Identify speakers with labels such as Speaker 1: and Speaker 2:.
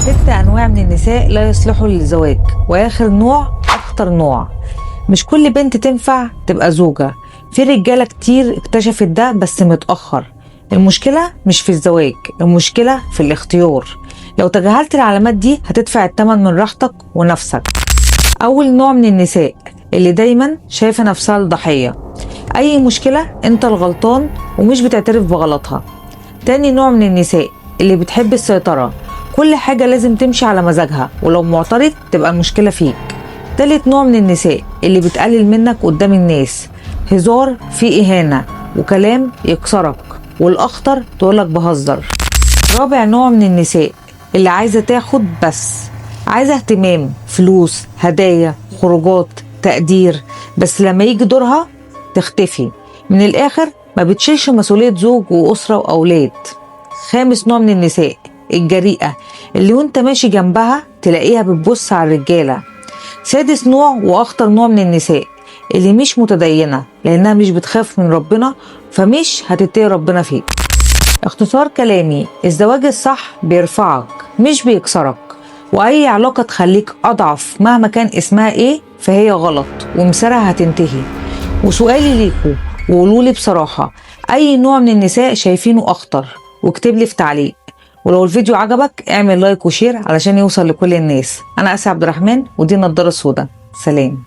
Speaker 1: 6 أنواع من النساء لا يصلحوا للزواج، وآخر نوع أخطر نوع. مش كل بنت تنفع تبقى زوجة، في رجالة كتير اكتشفت ده بس متأخر. المشكلة مش في الزواج، المشكلة في الاختيار. لو تجاهلت العلامات دي هتدفع الثمن من راحتك ونفسك. أول نوع من النساء اللي دايما شايفة نفسها الضحية، أي مشكلة أنت الغلطان ومش بتعترف بغلطها. تاني نوع من النساء اللي بتحب السيطرة، كل حاجة لازم تمشي على مزاجها، ولو معترض تبقى المشكلة فيك. تالت نوع من النساء اللي بتقلل منك قدام الناس، هزار فيه إهانة وكلام يكسرك، والأخطر تقولك بهزر. رابع نوع من النساء اللي عايزة تاخد بس، عايزة اهتمام، فلوس، هدايا، خروجات، تقدير، بس لما يجي دورها تختفي. من الآخر ما بتشيلش مسؤولية زوج وأسرة وأولاد. خامس نوع من النساء الجريئة، اللي وانت ماشي جنبها تلاقيها بتبص على الرجالة. سادس نوع وأخطر نوع من النساء اللي مش متدينة، لأنها مش بتخاف من ربنا، فمش هتتقي ربنا فيك. اختصار كلامي، الزواج الصح بيرفعك مش بيكسرك، وأي علاقة تخليك أضعف مهما كان اسمها إيه فهي غلط ومسارها هتنتهي. وسؤالي ليكوا، وقولولي بصراحة، أي نوع من النساء شايفينه أخطر؟ واكتب لي في تعليق. ولو الفيديو عجبك اعمل لايك وشير علشان يوصل لكل الناس. أنا آسيا عبد الرحمن ودي النضارة السوداء. سلام.